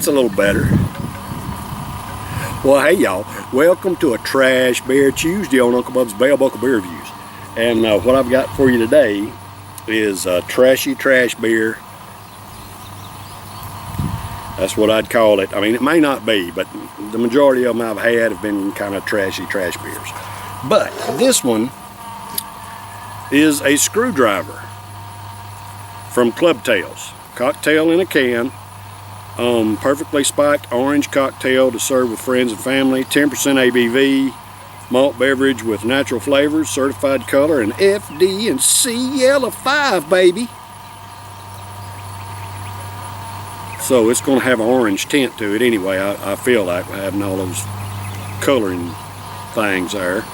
That's a little better. Well, hey y'all, welcome to a Trash Beer Tuesday on Uncle Bub's Bell Buckle Beer Reviews. And what I've got for you today is trashy trash beer. That's what I'd call it. I mean, it may not be, but the majority of them I've had have been kind of trashy trash beers. But this one is a screwdriver from Clubtails. Cocktail in a can. Perfectly spiked orange cocktail to serve with friends and family. 10% ABV. Malt beverage with natural flavors. Certified color and FD and C yellow 5, baby. So it's going to have an orange tint to it anyway. I feel like having all those coloring things there.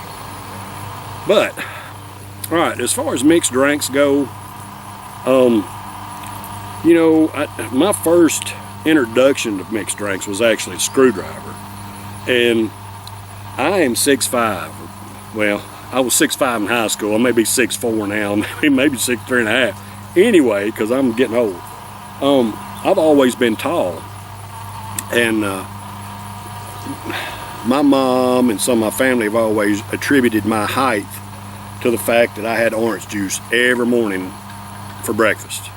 But, alright, as far as mixed drinks go, you know, my first introduction to mixed drinks was actually a screwdriver. And I am 6'5". Well, I was 6'5" in high school. I may be 6'4" now, maybe 6'3" and a half. Anyway, because I'm getting old. I've always been tall, and my mom and some of my family have always attributed my height to the fact that I had orange juice every morning for breakfast.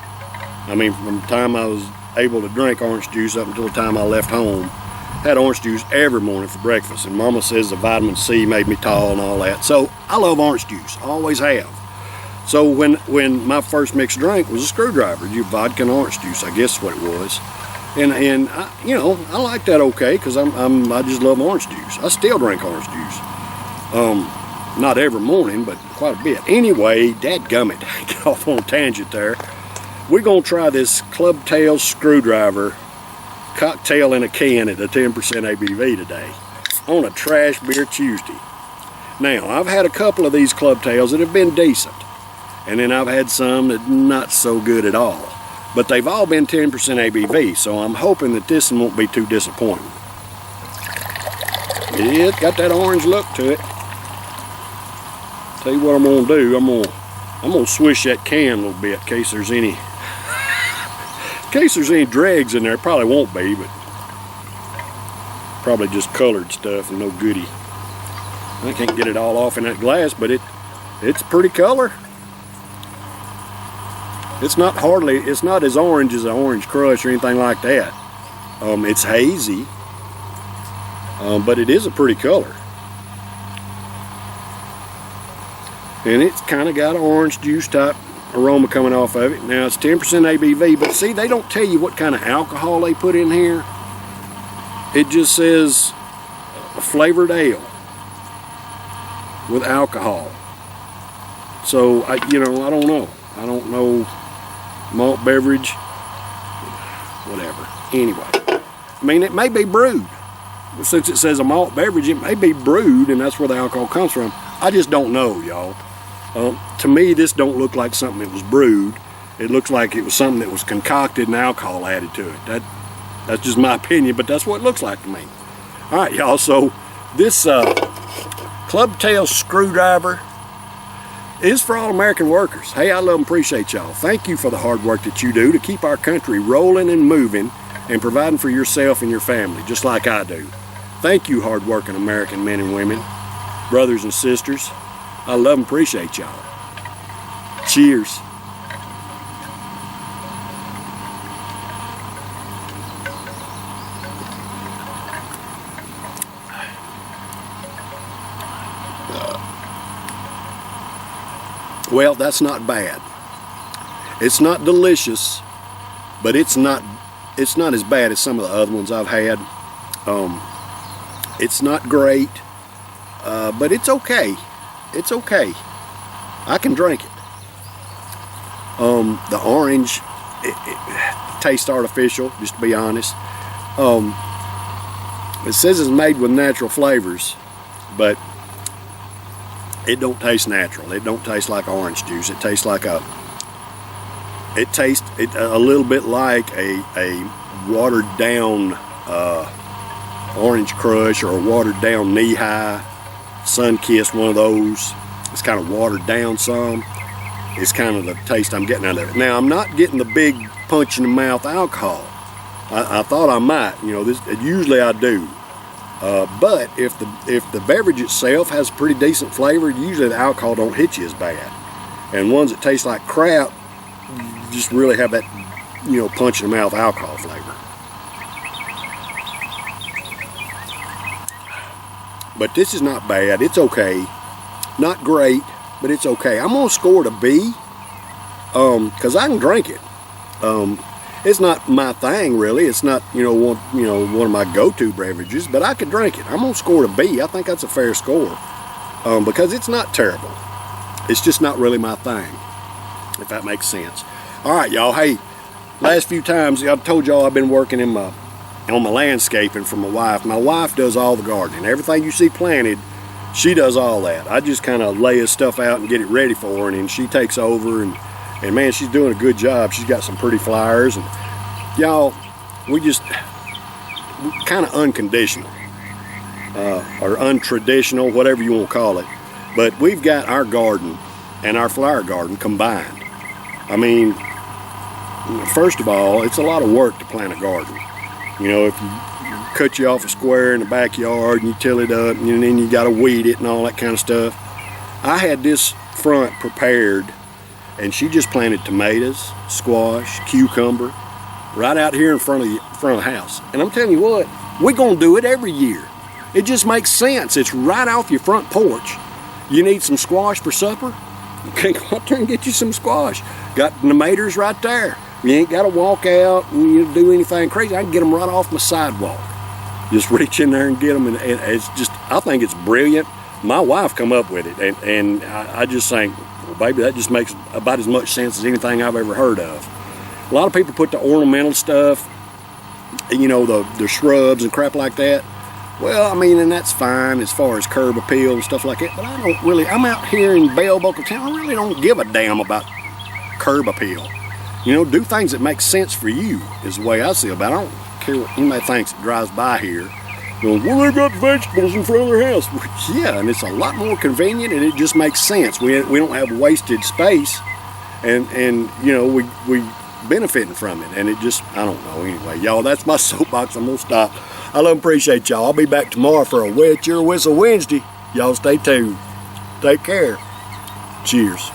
I mean, from the time I was able to drink orange juice up until the time I left home, had orange juice every morning for breakfast. And Mama says the vitamin C made me tall and all that. So I love orange juice, always have. So when my first mixed drink was a screwdriver, vodka and orange juice, I guess is what it was. And I, you know, I like that okay, because I just love orange juice. I still drink orange juice. Not every morning, but quite a bit. Anyway, dadgummit, get off on a tangent there. We're gonna try this Clubtails screwdriver cocktail in a can at a 10% ABV today on a Trash Beer Tuesday. Now, I've had a couple of these Clubtails that have been decent. And then I've had some that not so good at all. But they've all been 10% ABV, so I'm hoping that this one won't be too disappointing. It's got that orange look to it. Tell you what I'm gonna do, I'm gonna swish that can a little bit in case there's any dregs in there. Probably won't be, but probably just colored stuff and no goodie. I can't get it all off in that glass, but it's pretty color. It's not as orange as an Orange Crush or anything like that. It's hazy, but it is a pretty color. And it's kind of got an orange juice type aroma coming off of it. Now it's 10% ABV, but see, they don't tell you what kind of alcohol they put in here. It just says a flavored ale with alcohol. So, I don't know. I don't know. Malt beverage, whatever. Anyway, I mean, it may be brewed. Since it says a malt beverage, it may be brewed, and that's where the alcohol comes from. I just don't know, y'all. To me, this don't look like something that was brewed. It looks like it was something that was concocted and alcohol added to it. That's just my opinion, but that's what it looks like to me. All right, y'all. So this Clubtails screwdriver is for all American workers. Hey, I love and appreciate y'all. Thank you for the hard work that you do to keep our country rolling and moving and providing for yourself and your family, just like I do. Thank you, hard-working American men and women, brothers and sisters. I love and appreciate y'all. Cheers. Well, that's not bad. It's not delicious, but it's not as bad as some of the other ones I've had. It's not great, but it's okay. It's okay. I can drink it. The orange, it tastes artificial, just to be honest. It says it's made with natural flavors, but it don't taste natural. It don't taste like orange juice. It tastes like a little bit like a watered down Orange Crush or a watered down Knee High, Sun-Kissed, one of those. It's kind of watered down some. It's kind of the taste I'm getting out of it. Now, I'm not getting the big punch in the mouth alcohol. I thought I might, you know, usually I do. But if the beverage itself has pretty decent flavor, usually the alcohol don't hit you as bad. And ones that taste like crap just really have that, you know, punch in the mouth alcohol flavor. But this is not bad. It's okay. Not great, but it's okay. I'm gonna score it a B, because I can drink it. It's not my thing really. It's not, you know, one of my go-to beverages, but I could drink it. I'm gonna score it a B. I think that's a fair score, because it's not terrible. It's just not really my thing, if that makes sense. All right, y'all. Hey, last few times I told y'all I've been working on my landscaping for my wife. My wife does all the gardening. Everything you see planted, she does all that. I just kind of lay his stuff out and get it ready for her, and then she takes over, and man, she's doing a good job. She's got some pretty flowers, and y'all, we kind of unconditional, or untraditional, whatever you want to call it. But we've got our garden and our flower garden combined. I mean, first of all, it's a lot of work to plant a garden. You know, if you cut you off a square in the backyard and you till it up, and then you got to weed it and all that kind of stuff. I had this front prepared, and she just planted tomatoes, squash, cucumber, right out here in front of the house. And I'm telling you what, we're gonna do it every year. It just makes sense. It's right off your front porch. You need some squash for supper? Okay, go out there and get you some squash. Got the tomatoes right there. You ain't gotta walk out and do anything crazy. I can get them right off my sidewalk. Just reach in there and get them, and it's just, I think it's brilliant. My wife come up with it, and I just think, well, baby, that just makes about as much sense as anything I've ever heard of. A lot of people put the ornamental stuff, you know, the shrubs and crap like that. Well, I mean, and that's fine as far as curb appeal and stuff like that, but I don't really, I'm out here in Bell Buckle Town, I really don't give a damn about curb appeal. You know, do things that make sense for you is the way I see about it. I don't care what anybody thinks that drives by here. Well, they got vegetables in front of their house. Yeah, and it's a lot more convenient, and it just makes sense. We don't have wasted space, and you know, we benefiting from it, and it just, I don't know. Anyway, y'all, that's my soapbox. I'm gonna stop. I love and appreciate y'all. I'll be back tomorrow for a Wet Your Whistle Wednesday. Y'all stay tuned. Take care. Cheers.